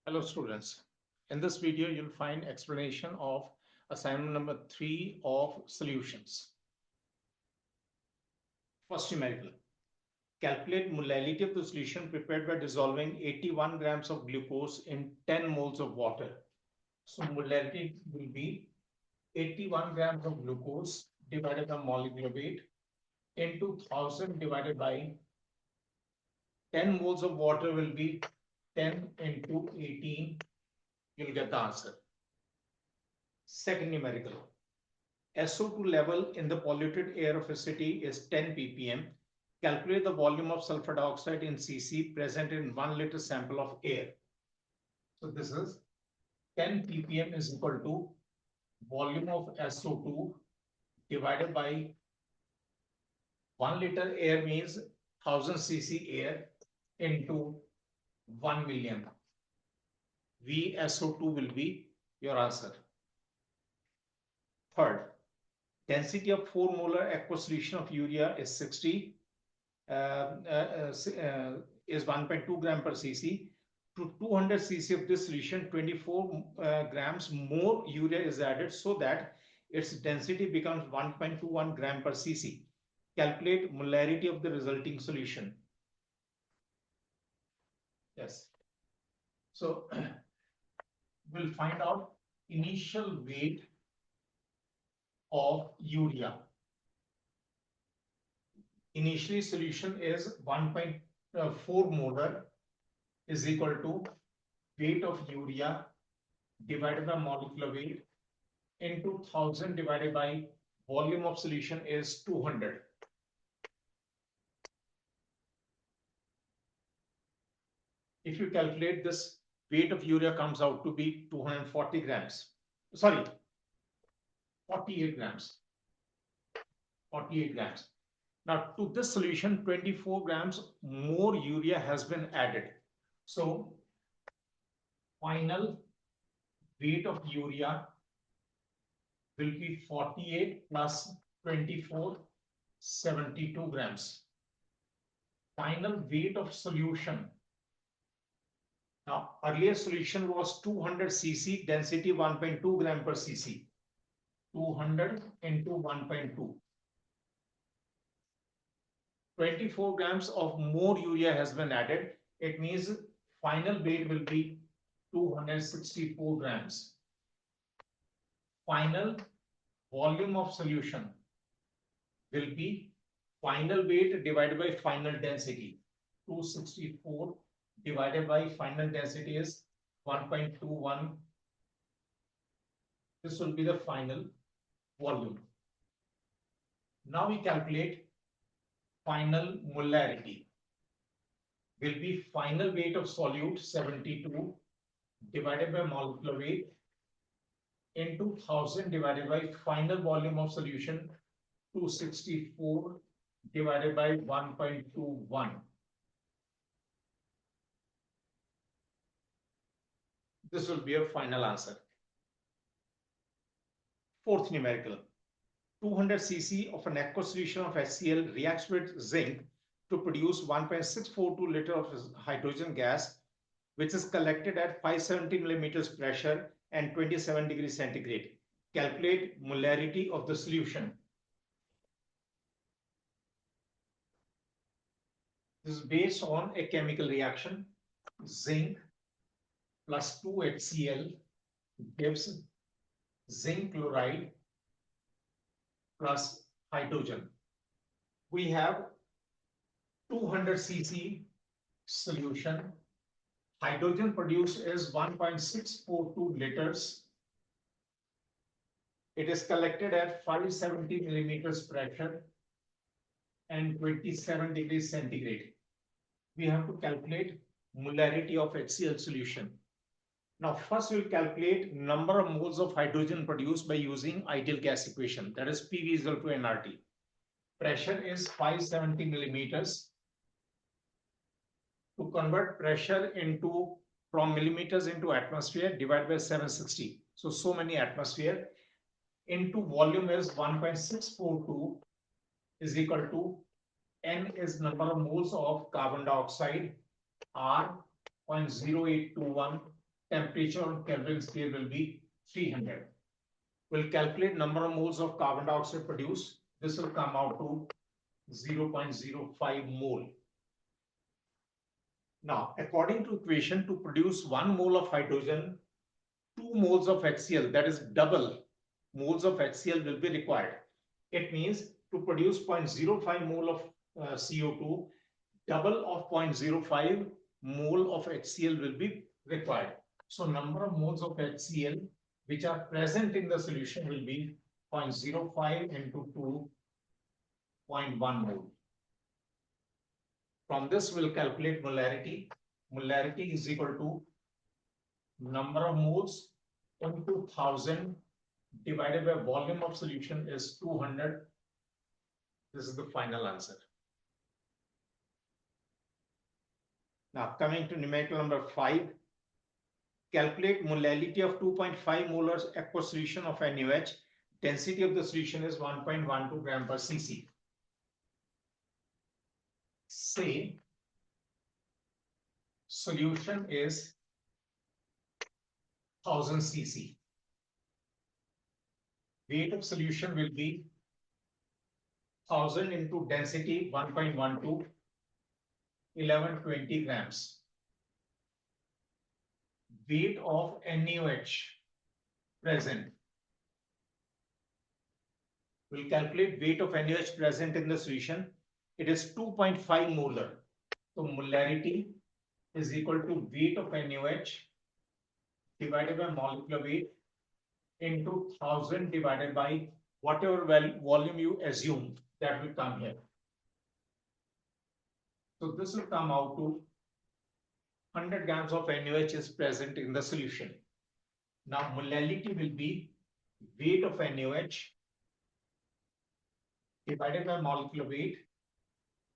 Hello students. In this video, you'll find explanation of assignment number 3 of solutions. First numerical. Calculate molality of the solution prepared by dissolving 81 grams of glucose in 10 moles of water. So molality will be 81 grams of glucose divided by molecular weight into 1000 divided by 10 moles of water will be 10 into 18. You'll get the answer. Second numerical. SO2 level in the polluted air of a city is 10 ppm. Calculate the volume of sulfur dioxide in cc present in 1 liter sample of air. So this is 10 ppm is equal to volume of SO2 divided by 1 liter air means 1000 cc air into 1 million. VSO2 will be your answer. Third, density of 4 molar aqueous solution of urea is 60, is 1.2 gram per cc. To 200 cc of this solution, 24 grams more urea is added so that its density becomes 1.21 gram per cc. Calculate molarity of the resulting solution. Yes. So we'll find out initial weight of urea. Initially solution is 1.4 molar is equal to weight of urea divided by molecular weight into 1000 divided by volume of solution is 200. If you calculate this, weight of urea comes out to be 240 grams. Sorry, 48 grams. 48 grams. Now to this solution, 24 grams more urea has been added. So final weight of urea will be 48 plus 24, 72 grams. Final weight of solution. Now earlier solution was 200 cc, density 1.2 gram per cc. 200 into 1.2. 24 grams of more urea has been added. It means final weight will be 264 grams. Final volume of solution will be final weight divided by final density. 264 divided by final density is 1.21. This will be the final volume. Now we calculate final molarity. Will be final weight of solute 72 divided by molecular weight into 1000 divided by final volume of solution 264 divided by 1.21. This will be your final answer. Fourth numerical. 200 cc of an aqueous solution of HCl reacts with zinc to produce 1.642 liter of hydrogen gas, which is collected at 570 millimeters pressure and 27 degrees centigrade. Calculate molarity of the solution. This is based on a chemical reaction. Zinc plus 2 HCl gives zinc chloride plus hydrogen. We have 200 cc solution. Hydrogen produced is 1.642 liters. It is collected at 570 millimeters pressure and 27 degrees centigrade. We have to calculate molarity of HCl solution. Now, first we'll calculate number of moles of hydrogen produced by using ideal gas equation. That is PV is equal to nRT. Pressure is 570 millimeters. To convert pressure into from millimeters into atmosphere, divide by 760. So many atmosphere into volume is 1.642 is equal to N is number of moles of carbon dioxide, R 0.0821 temperature on Kelvin scale will be 300. We'll calculate number of moles of carbon dioxide produced. This will come out to 0.05 mole. Now, according to equation, to produce 1 mole of hydrogen, 2 moles of HCl, that is double moles of HCl will be required. It means to produce 0.05 mole of CO2, double of 0.05 mole of HCl will be required. So number of moles of HCl which are present in the solution will be 0.05 into 2.1 mole. From this, we'll calculate molarity. Molarity is equal to number of moles into 1000 divided by volume of solution is 200. This is the final answer. Now, coming to numerical number 5, calculate molality of 2.5 molars aqueous solution of NaOH. Density of the solution is 1.12 gram per cc. Say solution is 1000 cc. Weight of solution will be 1000 into density 1.12, 1120 grams. Weight of NaOH present. We'll calculate weight of NaOH present in the solution. It is 2.5 molar. So molarity is equal to weight of NaOH divided by molecular weight into 1000 divided by whatever volume you assume, that will come here. So this will come out to 100 grams of NaOH is present in the solution. Now molality will be weight of NaOH divided by molecular weight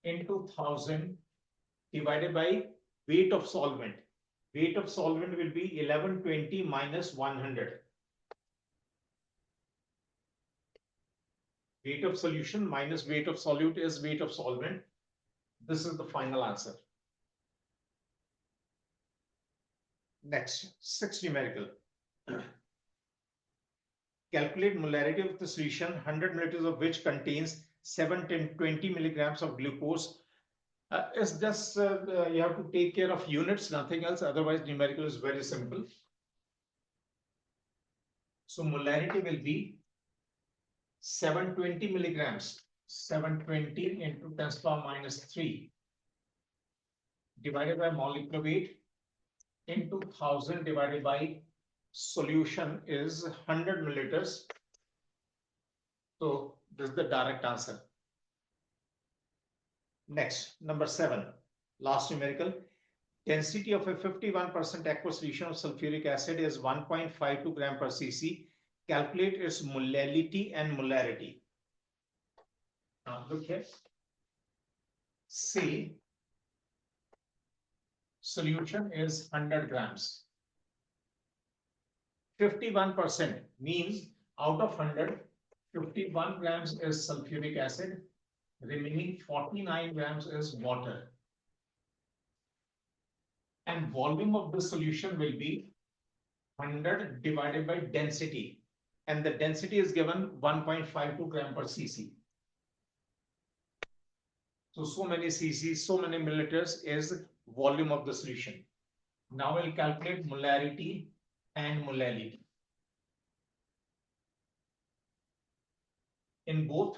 into 1000 divided by weight of solvent. Weight of solvent will be 1120 minus 100. Weight of solution minus weight of solute is weight of solvent. This is the final answer. Next, 6th numerical. Calculate molarity of the solution, 100 milliliters of which contains 720 milligrams of glucose. It's just you have to take care of units, nothing else. Otherwise, numerical is very simple. So molarity will be 720 milligrams, 720 into 10 to the power minus 3 divided by molecular weight into 1000 divided by solution is 100 milliliters. So this is the direct answer. Next, number 7, last numerical. Density of a 51% aqueous solution of sulfuric acid is 1.52 gram per cc. Calculate its molality and molarity. Now look here. Say solution is 100 grams. 51% means out of 100, 51 grams is sulfuric acid, remaining 49 grams is water. And volume of the solution will be 100 divided by density. And the density is given 1.52 gram per cc. So many cc, so many milliliters is volume of the solution. Now we'll calculate molarity and molality. In both,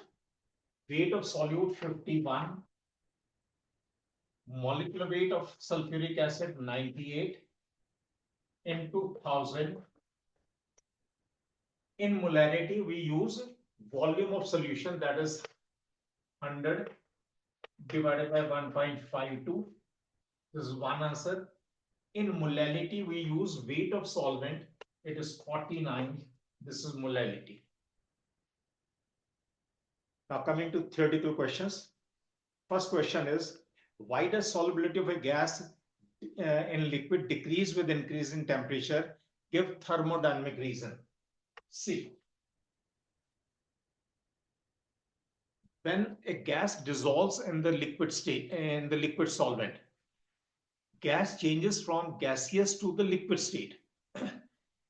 weight of solute 51, molecular weight of sulfuric acid 98 into 1000. In molarity, we use volume of solution, that is 100 divided by 1.52. This is one answer. In molality, we use weight of solvent. It is 49. This is molality. Now coming to 32 questions. First question is, why does solubility of a gas in liquid decrease with increase in temperature? Give thermodynamic reason. See, when a gas dissolves in the liquid state, in the liquid solvent, gas changes from gaseous to the liquid state.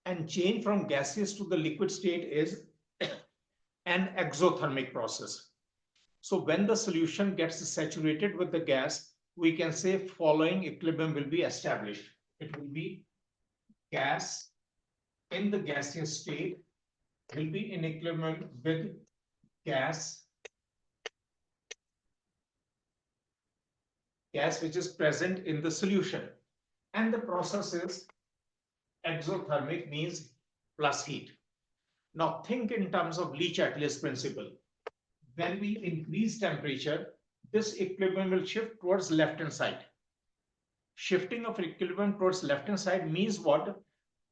And change from gaseous to the liquid state is an exothermic process. So when the solution gets saturated with the gas, we can say following equilibrium will be established. It will be gas in the gaseous state will be in equilibrium with gas which is present in the solution. And the process is exothermic, means plus heat. Now think in terms of Le-Chatelier's principle. When we increase temperature, this equilibrium will shift towards left-hand side. Shifting of equilibrium towards left-hand side means what?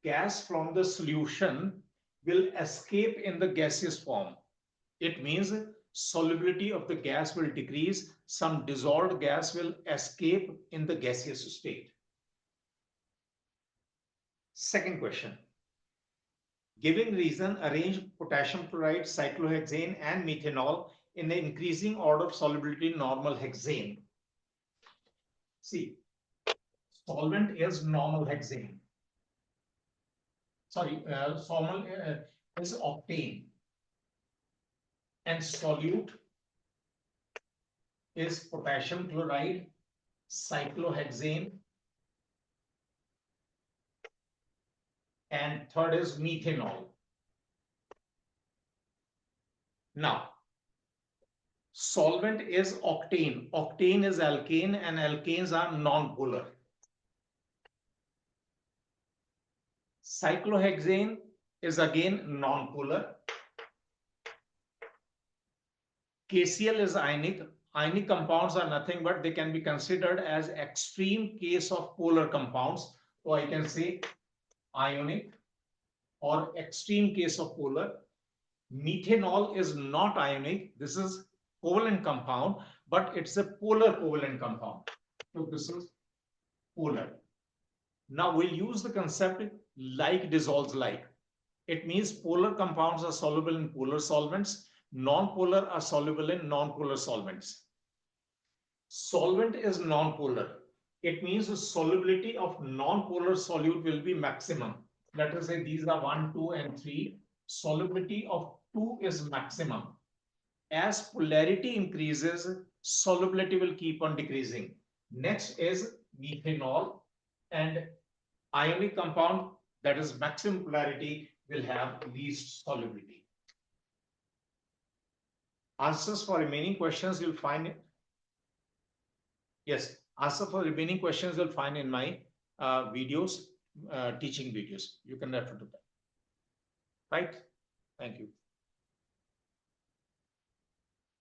Gas from the solution will escape in the gaseous form. It means solubility of the gas will decrease. Some dissolved gas will escape in the gaseous state. Second question. Giving reason, arrange potassium chloride, cyclohexane, and methanol in the increasing order of solubility normal hexane. See, solvent is normal hexane. Sorry, solvent is octane. And solute is potassium chloride, cyclohexane, and third is methanol. Now, solvent is octane. Octane is alkane, and alkanes are non-polar. Cyclohexane is again non-polar. KCl is ionic. Ionic compounds are nothing but they can be considered as extreme case of polar compounds. So I can say ionic or extreme case of polar. Methanol is not ionic. This is covalent compound, but it's a polar covalent compound. So this is polar. Now we'll use the concept like dissolves like. It means polar compounds are soluble in polar solvents. Non-polar are soluble in non-polar solvents. Solvent is non-polar. It means the solubility of non-polar solute will be maximum. Let us say these are 1, 2, and 3. Solubility of 2 is maximum. As polarity increases, solubility will keep on decreasing. Next is methanol, and ionic compound that is maximum polarity will have least solubility. Answers for remaining questions you'll find it. Yes, answer for remaining questions you'll find in my videos, teaching videos. You can refer to that. Right? Thank you.